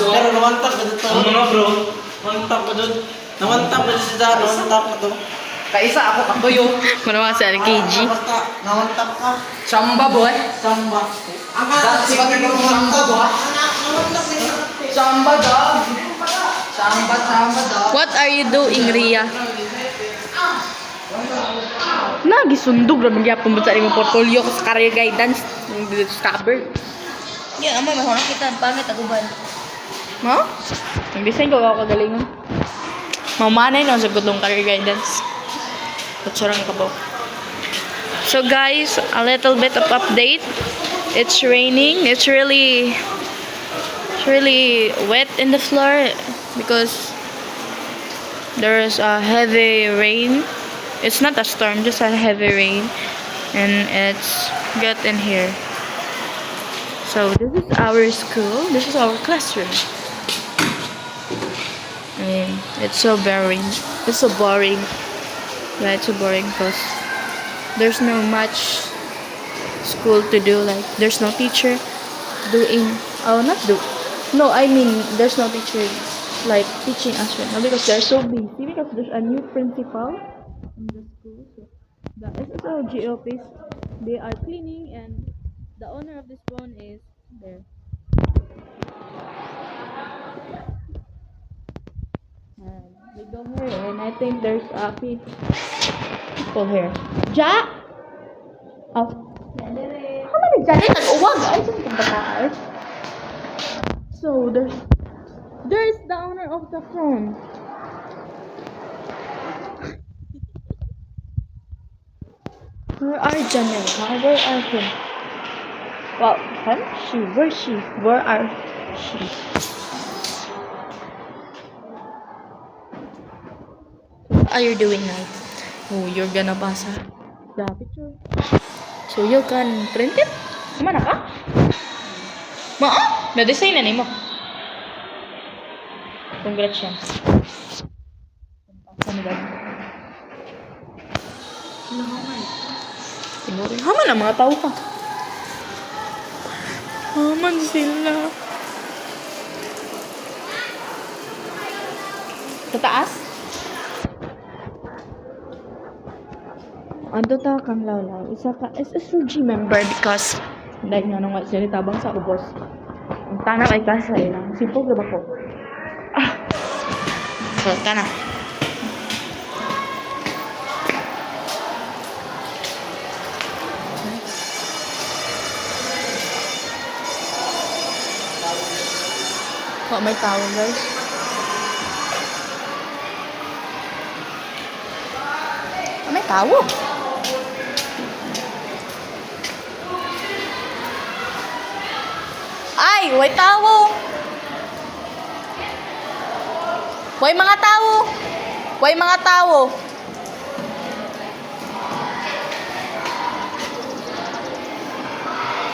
Pero nawantap ka dito. Ano na bro? Nawantap ka doon. Nawantap ka si Dano. Nawantap ka doon. Kaisa ako katuyo. Manawa sa LKG. Basta nawantap ka. Samba boy. Samba. Dati ka ng samba boy. Samba dog. Samba dog. What are you doing, Ria? Nagisundog na magyapon mo sa imong portfolio ko sa career guidance ng discover. Yan, amoy, mahuna kita. Pangit, aguban. No? Nag-design ko ako kagalingon. Mamanay na sa gutong career guidance. Patsarang ka ba? So guys, a little bit of update. It's raining. It's really wet in the floor because there is a heavy rain. It's not a storm, just a heavy rain, and it's get in here. So this is our school. This is our classroom. And it's so boring. It's so boring. Yeah, it's so boring because there's no much school to do. Like there's no teacher doing. Oh, not do. No, I mean there's no teacher like teaching us right now because they're so busy because there's a new principal in the school. So the SSLG office, they are cleaning, and the owner of this phone is there. And we go here, and I think there's a people here. Ja! Oh. How many Ja? Nag-uwag! Ay, saan kang bata? So, there's the owner of the phone. Where are Janelle? Where are him? Well, she? Where's she? Where are she? What are you doing now? Oh, you're gonna pass the picture. So you can print it? Mana ka? Na-design na nimo. Congrats yan. Pasa ni Dad. Siguro. Haman ang mga tao ka. Haman sila. Sa taas? Ando ta kang lawlaw. Isa ka SSG member because dahil nga nung sinitabang sa ubos. Ang tanang ay kasa ilang. Sipog na ba ko? So, tana. Oh, may tao guys. Oh, may tao. Ay, way tao. Way mga tao. Way mga tao.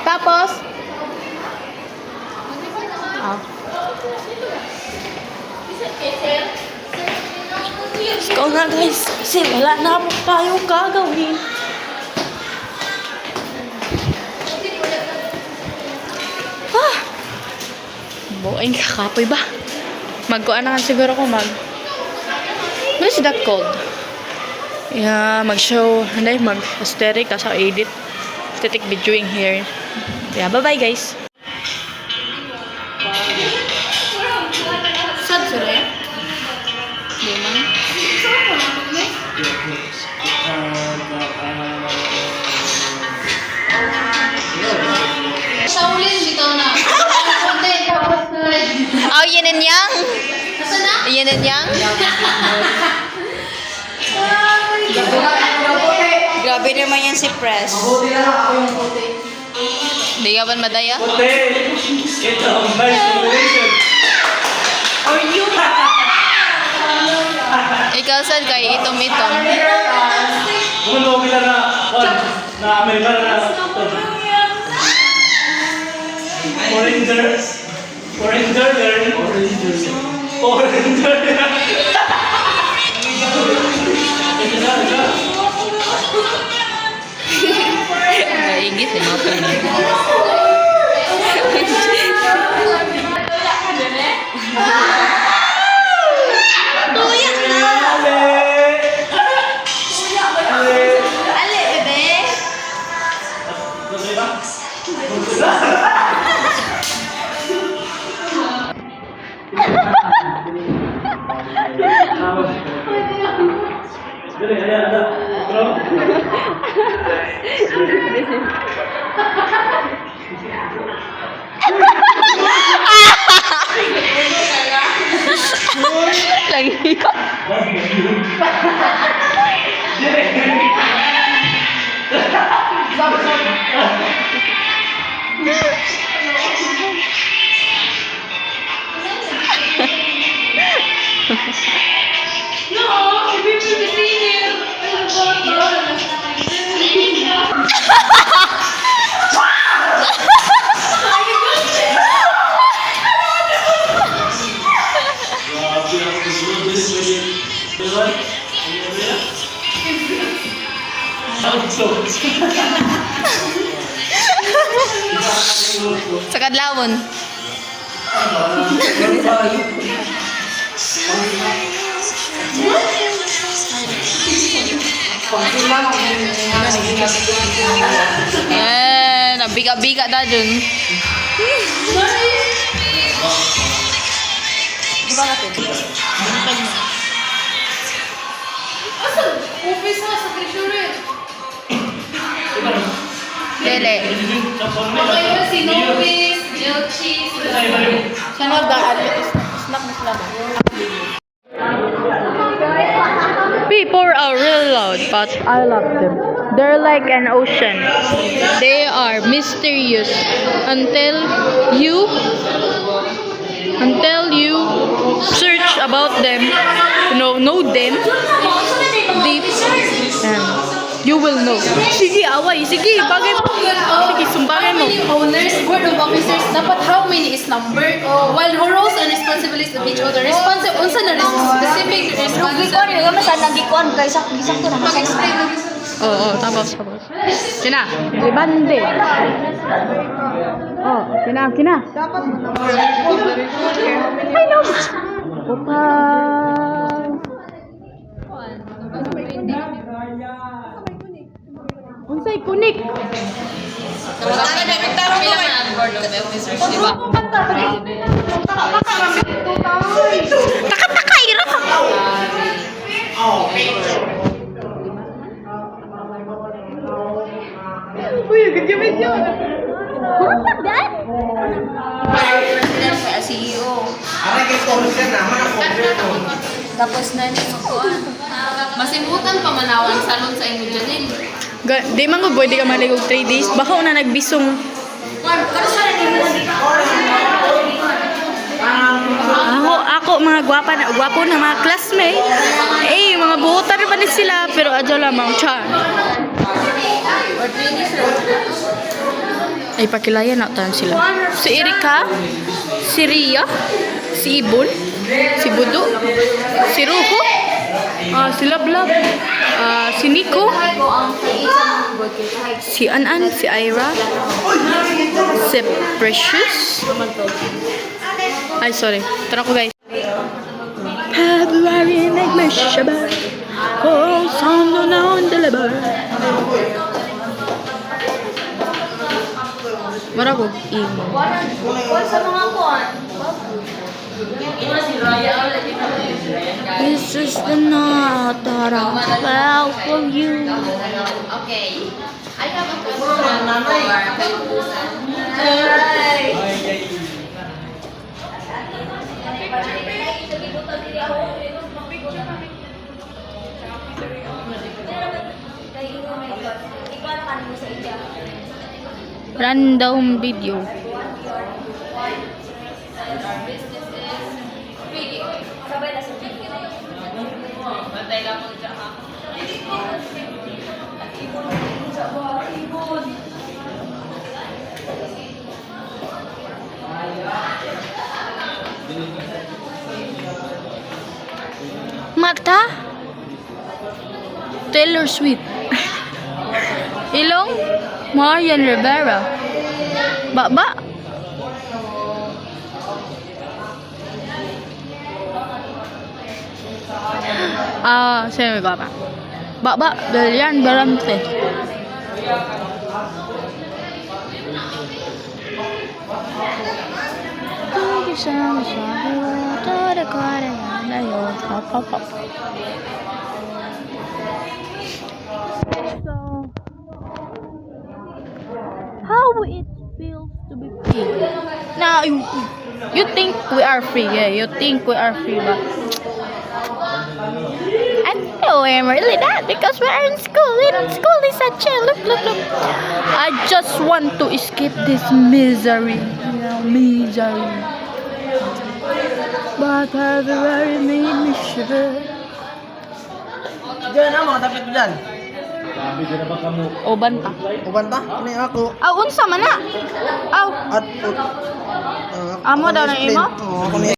Tapos let's go na guys. Kasi wala na po tayong gagawin. Buong kakapoy ba? Magkuhan na siguro ko what is that called? Yeah, mag-show, mag-aesthetic, tapos edit. Aesthetic videoing here. Yeah, bye-bye guys. Sad sila eh? Yin and Yang? Grabe naman yan si Press. Mabuti na lang ako yung puti. Di ka ba madaya? Puti! Ito, nice combination. Or you? Ikaw sad kay itom-itom. Kung kita na, na Amerikano na. Foreigner. Naigit eh, mga pala. Tuyak na! Ali, bebe! Lagi ko. Sa kadlawon. Nabiga-biga na dun. Diba natin? Office ha, sa treasurer. Dele. Okay ba si Novis, Jelchis, Siya nagdaan. Snack na sila. People are real loud, but I love them. They're like an ocean. They are mysterious until you search about them, know them deep, and you will know. Sige, away. Sige, bagay mo. Sige, sumbagay mo. Owners, board of officers, dapat how many is number? While who roles and responsibilities of each other. Unsa na specific Gikon, responsibility. yung masan nang gikon, kay gisakto na masan. Mag-explain na rin. Oo, tapos. Kina, libande. Oh, kina. I know. Opa. Unsay kunik? Taka-taka, ira ka. President kay CEO. Tapos na ni ko. Masimutan pa manawan salon sa inyo dyan. Di man ko pwede ka maligog 3 days. Baka na nagbisong. Ako mga gwapo na mga classmate. Mga buhutan pa ni sila pero adyo lamang char. Ay pakilaya na tayo sila. Si Erika, si Ria, si Ibon, si Budo, si Ruho, si Lablab, si Nico, si Anan, si Ira, si Precious. Ay, sorry. Tara ko guys. February nagmasyaba kung saan mo na ang dalabar. Maragog imo. Sa mga kuan. This is the night that I fell for you. Okay. I have a question. Hi. Random video. Mata? Taylor Swift. Ilong? Marian Rivera. Baba? Sino ba ba? Baba, Belian Barante. How it feels to be free? Now you think we are free, yeah? You think we are free, but I don't know I'm really that because we are in school. And school is a chill. Look. I just want to escape this misery, misery. But February made me shiver. Diyan na, mga tapit ko dyan. Oban pa. Uban ta? Ini ako. Unsa man na? At, Amo daw na imo? Oo, ako ni